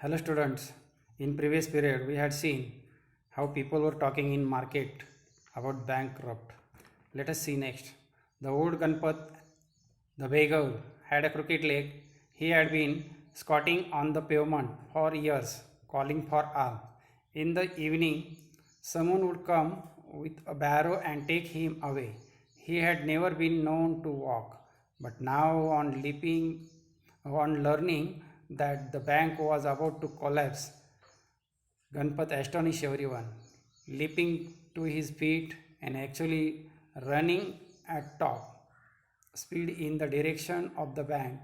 Hello students. In previous period we had seen how people were talking in market about bankrupt. Let us see next. The old Ganpat, the beggar, had a crooked leg. He had been squatting on the pavement for years, calling for alms. In the evening, someone would come with a barrow and take him away. He had never been known to walk, but now on learning that the bank was about to collapse, Ganpat astonished everyone, leaping to his feet and actually running at top speed in the direction of the bank.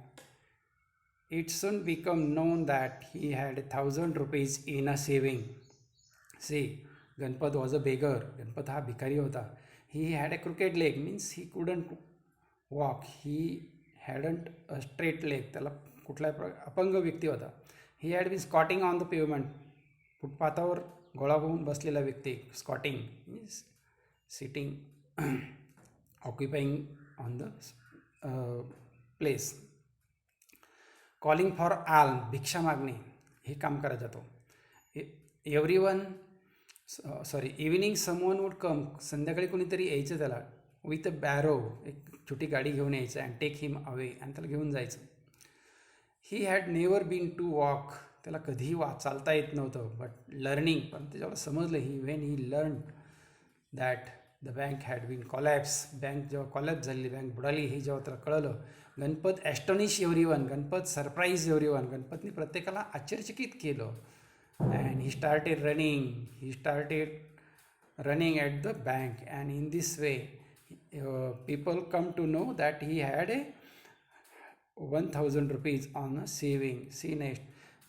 It soon became known that he had 1,000 rupees in a saving. See, Ganpat was a beggar. Ganpat हा भिकारी होता. He had a crooked leg, means he couldn't walk. He hadn't a straight leg. त्याला कुठला अपंग व्यक्ती होता. He had been squatting on the pavement. फुटपाथावर गोळा होऊन बसलेला व्यक्ती. Squatting means sitting, occupying on the place. Calling for all, भिक्षा मागणे, हे काम करायचा तो. Everyone evening someone would come, संध्याकाळी कोणीतरी यायचं त्याला विथ अ बॅरो, एक छोटी गाडी घेऊन यायचं अँड टेक हिम अवे, आणि त्याला घेऊन जायचं. He had never been to walk, त्याला कधीही चालता येत नव्हतं, बट लर्निंग, पण त्याच्यावर समजलं when he learn that the bank had been collapse, bank जेव्हा कॉलॅप्स झाली, बँक बुडाली, हे जेव्हा त्याला कळलं, Ganpat astonish everyone, Ganpat surprise everyone, गणपतनी प्रत्येकाला आश्चर्यचकित केलं. And he started running at the bank, and in this way people come to know that he had a 1,000 rupees on a saving. See next.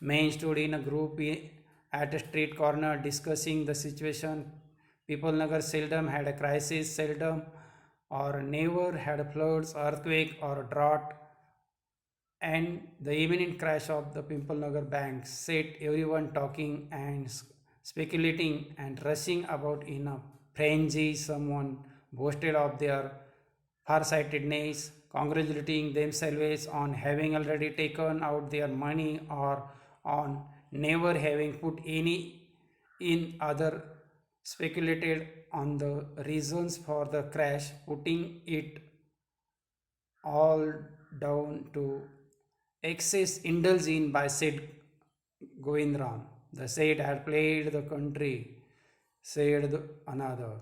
Men stood in a group at a street corner discussing the situation. People Nagar seldom had a crisis, seldom or never had a floods, earthquake or a drought. And the imminent crash of the Pimple Nagar bank set everyone talking and speculating and rushing about in a frenzy. Someone boasted of their farsightedness, congratulating themselves on having already taken out their money or on never having put any in. Other speculated on the reasons for the crash, putting it all down to excess indulged in by said Govindram. The said had played the country, said another.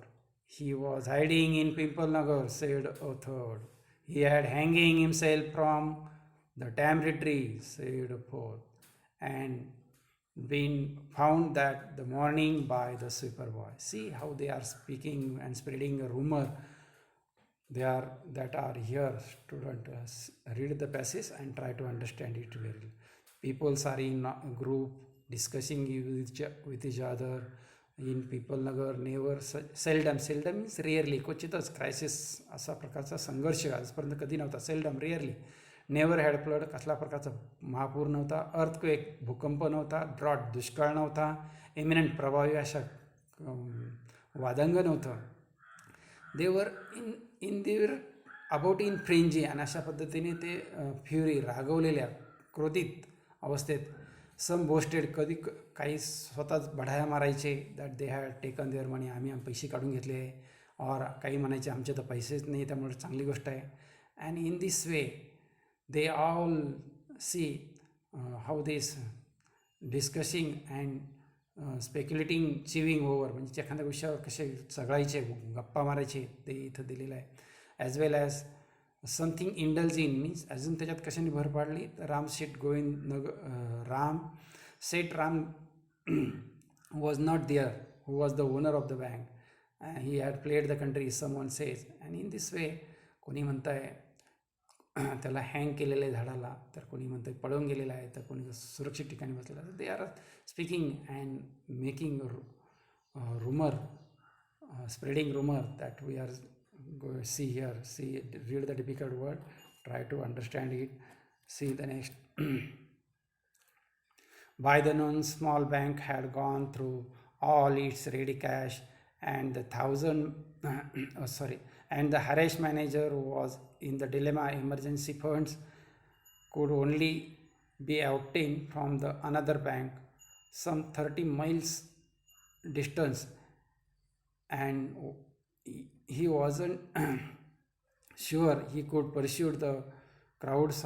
He was hiding in Pimple Nagar, said a third. He had hanging himself from the tamarind tree, said a fourth, and been found that the morning by the sweeper boy. See how they are speaking and spreading a rumor. That are here. Student, read the passage and try to understand it very. People are in a group discussing with each other. In people Nagar never, seldom means rarely, क्वचितच. Crisis असा प्रकारचा संघर्ष आजपर्यंत कधी नव्हता. Seldom, rarely. Never had flood, कसला प्रकारचा महापूर नव्हता. अर्थक्वेक, भूकंप नव्हता. ड्रॉट, दुष्काळ नव्हता. इमिनंट, प्रभावी अशा वादंग नव्हतं. देवर देवर अबाउट इन फ्रेंजी, आणि अशा पद्धतीने ते फ्युरी, रागवलेल्या, क्रोधित अवस्थेत. सम बोस्टेड, कधी काही स्वतःच बढाया मारायचे, that they had taken there money, आम्ही पैसे काढून घेतले. और काही म्हणायचे आमचे तर पैसेच नाही, त्यामुळे चांगली गोष्ट आहे. And in this way they all see how this discussing and speculating chewing over, म्हणजे एखाद्या विषयावर कसे चघळायचे, गप्पा मारायचे, ते इथं दिलेलं आहे. As well as something indulge in, means अजून त्याच्यात कशाने भर पाडली, तर Ram was not there, who was the owner of the bank. He had played the country, someone says. And in this way, कोणी म्हणताय त्याला हँग केलेलं आहे झाडाला, तर कोणी म्हणतंय पळून गेलेला आहे, तर कोणी सुरक्षित ठिकाणी बसलेला आहे. They are speaking and making rumor, spreading rumor that we are see here. See, read the difficult word, try to understand it. See the next. By the noon, small bank had gone through all its ready cash, and and the harassed manager was in the dilemma. Emergency funds could only be obtained from the another bank some 30 miles distance, and he wasn't sure he could pursue the crowds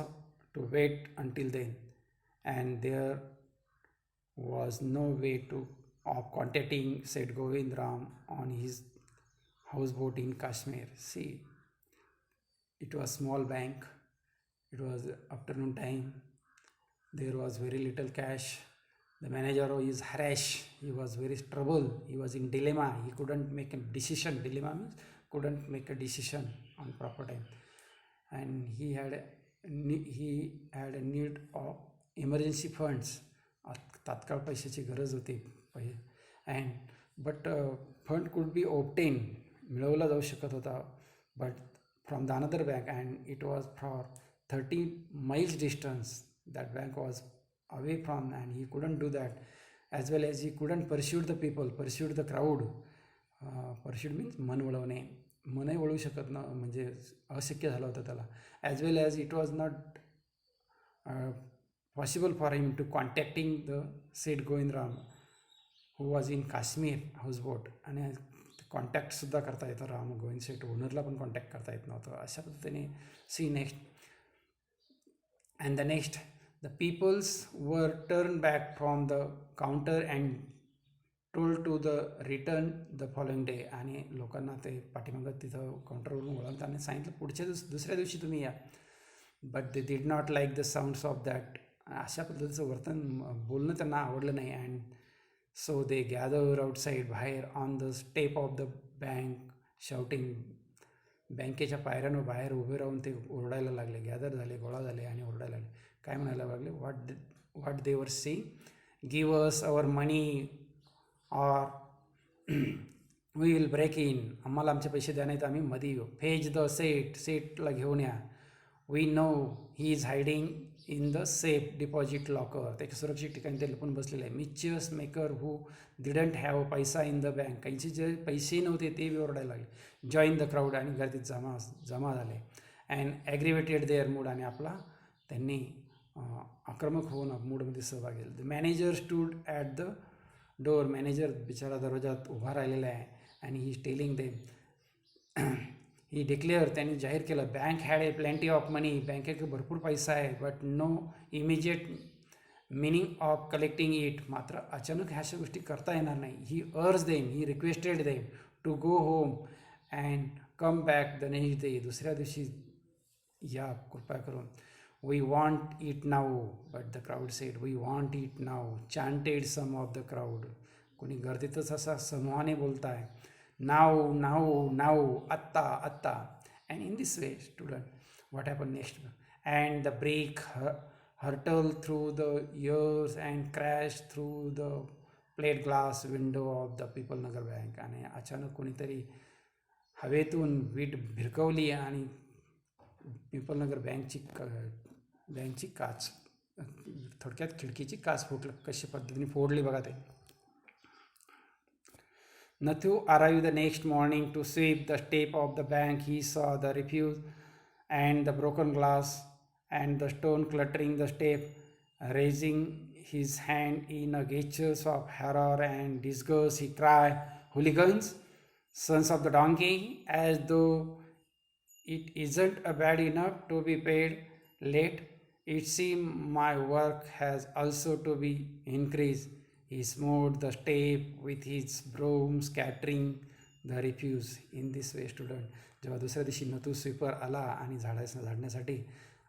to wait until then, and there was no way to of contacting said Govind Ram on his houseboat in Kashmir. See, it was small bank. It was afternoon time. There was very little cash. The manager is harassed. He was very trouble. He was in dilemma. He couldn't make a decision. Dilemma means couldn't make a decision on proper time, and he had a need of emergency funds. तात्काळ पैशाची गरज होती and but fund could be obtain, मिळवला जाऊ शकत होता, but from the another bank, and it was for 30 miles distance. That bank was away from, and he couldn't do that, as well as he couldn't pursue the people, pursue the crowd. Pursue means मन वळवणे, मनही वळवू शकत न, म्हणजे अशक्य झालं होतं त्याला. As well as it was not possible for him to contacting the said Govindram who was in Kashmir houseboat, आणि कॉन्टॅक्टसुद्धा करता येतं राम गोविंद शेठ ओनरला पण कॉन्टॅक्ट करता येत नव्हतं. अशा पद्धतीने see next. And the next, the peoples were turn back from the counter and told to the return the following day. आणि लोकांना ते पाठीमागं तिथं काउंटरवरून वळवताना सांगितलं पुढच्या दुसऱ्या दिवशी तुम्ही या. But they did not like the sounds of that. अशा पद्धतीचं वर्तन, बोलणं त्यांना आवडलं नाही. And so they gather outside, बाहेर on the step of the bank shouting. बँकेच्या पायऱ्यांवर बाहेर उभे राहून ते ओरडायला लागले, गॅदर झाले, गोळा झाले आणि ओरडायला लागले. काय म्हणायला लागले? What they were see, give us our money or we will break in. आम्हाला आमचे पैसे द्या, नाही तर आम्ही मध्ये येऊ. फेच द सेट, सेटला घेऊन या. We know he is hiding in the safe deposit locker. त्याच्या सुरक्षित ठिकाणी ते लपून बसलेले आहे. Mischievous maker who didn't have पैसा इन द बँक. काहींचे जे पैसेही नव्हते ते ओरडायला लागले. जॉईन द क्राऊड, आणि गर्दीत जमा झाले. अँड ॲग्रिवेटेड देअर मूड, आणि आपला त्यांनी आक्रमक होऊन मूडमध्ये सहभाग घेतला. The manager stood at the door. Manager बिचारा दरवाजात उभा राहिलेला आहे. आणि he is telling them, he declare, त्यांनी जाहीर केलं, bank had a plenty of money. बँकेकडे भरपूर पैसा आहे, but no immediate meaning of collecting it. मात्र अचानक ह्या गोष्टी करता येणार नाही. He urged them, he requested them to go home and come back the next day. दुसऱ्या दिवशी या कृपया करून. We want it now, but the crowd said we want it now. Chanted some of the crowd. कोणी गर्दीतच असा समूहाने बोलत आहे, now, now, now, atta, atta. And in this way, student, what happened next? And the brake hurtled through the ears and crashed through the plate glass window of the People Nagar Bank. आणि अचानक कोणीतरी हवेतून wheat भिरकवली आणि people नगर बँकची काच, थोडक्यात खिडकीची काच फुटली. कशा पद्धतीने फोडली बघा ते. Nathu arrived the next morning to sweep the step of the bank. He saw the refuse and the broken glass and the stone cluttering the step. Raising his hand in a gesture of horror and disgust, he cried, "Hooligans, sons of the donkey, as though it isn't bad enough to be paid late. It seems my work has also to be increased." He smote the step with his broom, scattering the refuse. In this way, student, जेव्हा दुसऱ्या दिवशी Nathu sweeper आला आणि झाडण्यासाठी,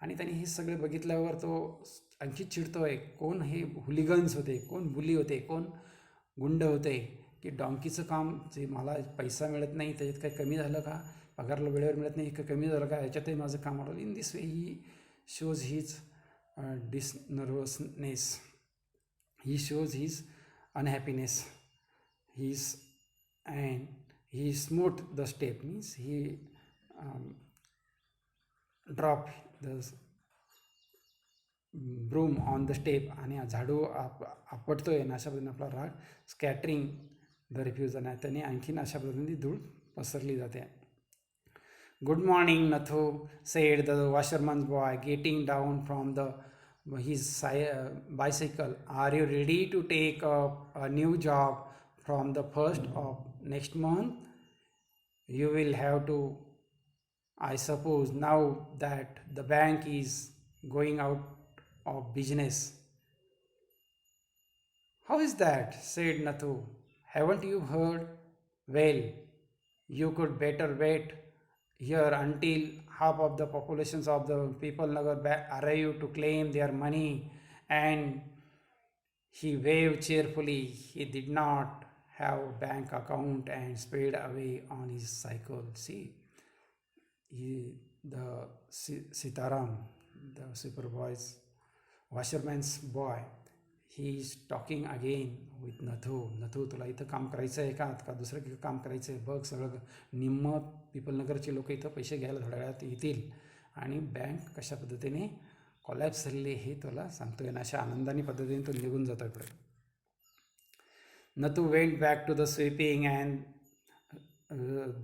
आणि त्यांनी हे सगळे बघितल्यावर तो आणखी चिडतोय. कोण हे हुलिगन्स होते, कोण बुली होते, कोण गुंड होते, की डॉंकीचं काम जे मला पैसा मिळत नाही त्याच्यात काही कमी झालं का, पगारला वेळेवर मिळत नाही काही कमी झालं का, याच्यातही माझं काम वाढवलं. In this way he shows his disnervousness. He shows his unhappiness. He smote the step, means he dropped the broom on the step, आणि झाडू आपटतोय आणि अशा पद्धतीने आपला राग, स्कॅटरिंग द रिफ्यूज, आणि त्याने आणखीन अशा पद्धतीने धूळ पसरली जाते. "Good morning, Nathu," said the washerman's boy, getting down from the his bicycle. Are you ready to take up a new job from the first of next month? You will have to, I suppose, now that the bank is going out of business. How is that? Said Nathu. Haven't you heard? Well, you could better wait here until half of the populations of the people Nagar arrive to claim their money. And he waved cheerfully. He did not have a bank account and sped away on his cycle. See, the Sitaram, the superboy's washerman's boy, he is talking again with Nathu. Nathu, तुला इथं काम करायचं आहे का दुसरं काम करायचं आहे बघ. सगळं निम्म पिपलनगरचे लोक इथं पैसे घ्यायला थोड्या वेळात येतील आणि बँक कशा पद्धतीने कॉलॅप्स झालेली हे तुला सांगतोय आणि अशा आनंदाने पद्धतीने तो निघून जातोय पुढे. Nathu went back to the sweeping and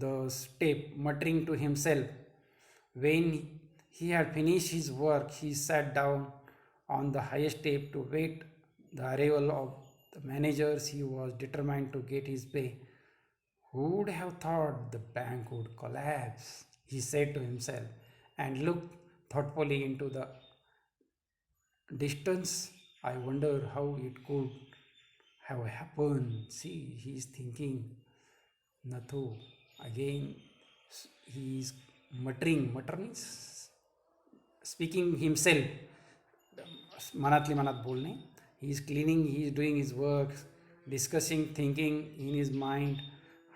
the step, muttering to himself. When he had finished his work, he sat down on the highest step to wait the arrival of the managers. He was determined to get his pay. Who would have thought the bank would collapse? He said to himself and looked thoughtfully into the distance. I wonder how it could have happened. See, he is thinking. Nathu again, he is muttering. Mutter means speaking himself. मनातली मनात बोलणे. He is cleaning, he is doing his work, discussing, thinking in his mind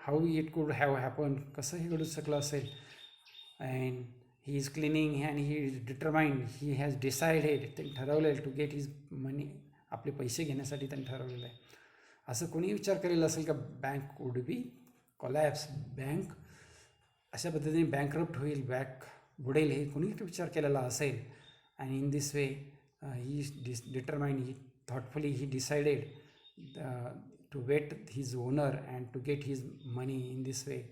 how it could have happened, कसं हे घडू शकलं असेल. And he is cleaning and he is determined, he has decided, त्यांनी ठरवलेलं to get his money, आपले पैसे घेण्यासाठी त्यांनी ठरवलेलं आहे. असं कोणी विचार करेल असेल का bank would be collapse, bank अशा पद्धतीने बँकरप्ट होईल, बँक बुडेल, हे कोणी विचार केलेला असेल. आणि इन this way he is determined, he thoughtfully he decided to wait his owner and to get his money in this way.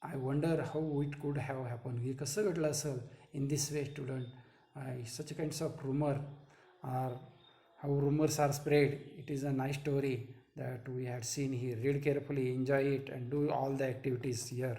I wonder how it could have happened, हे कसं घडलं असेल. in this way student, such kinds of rumor are how rumors are spread. It is a nice story that we had seen here. Read carefully, enjoy it and do all the activities here.